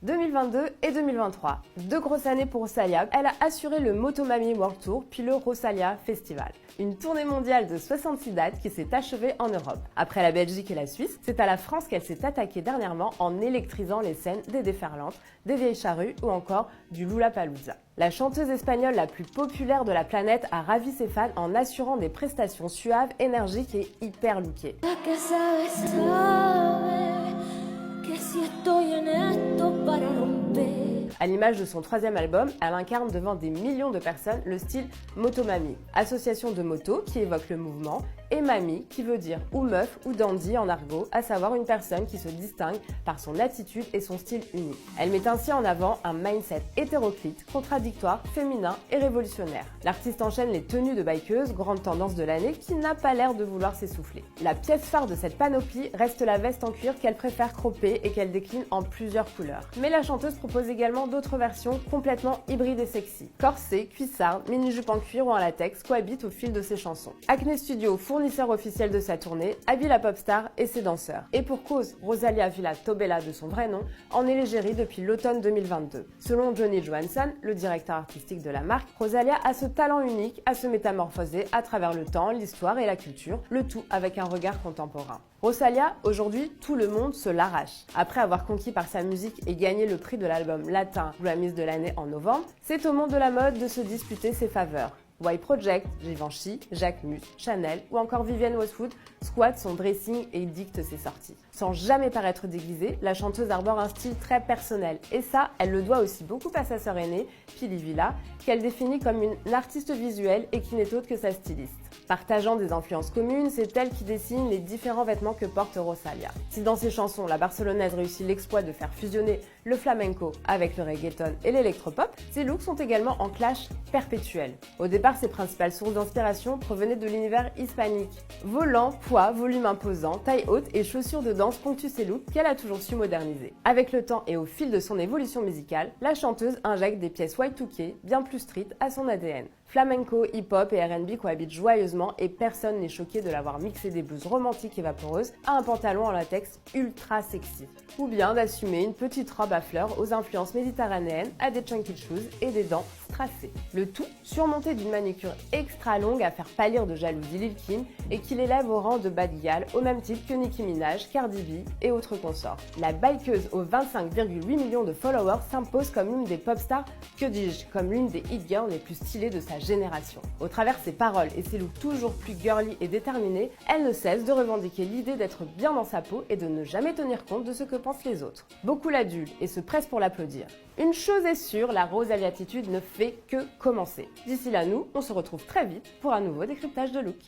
2022 et 2023, deux grosses années pour Rosalía. Elle a assuré le Motomami World Tour puis le Rosalía Festival. Une tournée mondiale de 66 dates qui s'est achevée en Europe. Après la Belgique et la Suisse, c'est à la France qu'elle s'est attaquée dernièrement en électrisant les scènes des Déferlantes, des Vieilles Charrues ou encore du Lollapalooza. La chanteuse espagnole la plus populaire de la planète a ravi ses fans en assurant des prestations suaves, énergiques et hyper lookées. À l'image de son troisième album, elle incarne devant des millions de personnes le style Motomami, association de moto qui évoque le mouvement, et mami qui veut dire ou meuf ou dandy en argot, à savoir une personne qui se distingue par son attitude et son style unique. Elle met ainsi en avant un mindset hétéroclite, contradictoire, féminin et révolutionnaire. L'artiste enchaîne les tenues de bikeuse, grande tendance de l'année, qui n'a pas l'air de vouloir s'essouffler. La pièce phare de cette panoplie reste la veste en cuir qu'elle préfère cropper et qu'elle décline en plusieurs couleurs. Mais la chanteuse propose également d'autres versions complètement hybrides et sexy. Corset, cuissarde, mini-jupe en cuir ou en latex cohabitent au fil de ses chansons. Acne Studio, fournisseur officiel de sa tournée, habille la pop star et ses danseurs. Et pour cause, Rosalía Villa Tobela de son vrai nom, en est l'égérie depuis l'automne 2022. Selon Johnny Johansson, le directeur artistique de la marque, Rosalía a ce talent unique à se métamorphoser à travers le temps, l'histoire et la culture, le tout avec un regard contemporain. Rosalía, aujourd'hui, tout le monde se l'arrache. Après avoir conquis par sa musique et gagné le prix de l'album latin Grammys de l'année en novembre, c'est au monde de la mode de se disputer ses faveurs. Y Project, Givenchy, Jacquemus, Chanel ou encore Vivienne Westwood squattent son dressing et dictent ses sorties. Sans jamais paraître déguisée, la chanteuse arbore un style très personnel et ça, elle le doit aussi beaucoup à sa sœur aînée, Pili Villa, qu'elle définit comme une artiste visuelle et qui n'est autre que sa styliste. Partageant des influences communes, c'est elle qui dessine les différents vêtements que porte Rosalía. Si dans ses chansons, la Barcelonaise réussit l'exploit de faire fusionner le flamenco avec le reggaeton et l'électropop, ses looks sont également en clash perpétuel. Au départ, ses principales sources d'inspiration provenaient de l'univers hispanique. Volant, poids, volume imposant, taille haute et chaussures de danse ponctuent ses looks qu'elle a toujours su moderniser. Avec le temps et au fil de son évolution musicale, la chanteuse injecte des pièces Y2K bien plus street à son ADN. Flamenco, hip-hop et R&B cohabitent joyeusement et personne n'est choqué de l'avoir mixé des blouses romantiques et vaporeuses à un pantalon en latex ultra sexy. Ou bien d'assumer une petite robe à fleurs aux influences méditerranéennes à des chunky shoes et des dents strassées. Le tout surmonté d'une manucure extra longue à faire pâlir de jalousie Lil Kim et qui l'élève au rang de bad gal au même titre que Nicki Minaj, Cardi B et autres consorts. La bikeuse aux 25,8 millions de followers s'impose comme l'une des pop stars, que dis-je, comme l'une des hit girls les plus stylées de sa génération. Au travers ses paroles et ses looks toujours plus girly et déterminés, elle ne cesse de revendiquer l'idée d'être bien dans sa peau et de ne jamais tenir compte de ce que pensent les autres. Beaucoup l'adulent et se pressent pour l'applaudir. Une chose est sûre, la Rosalía-attitude ne fait que commencer. D'ici là, nous, on se retrouve très vite pour un nouveau décryptage de look.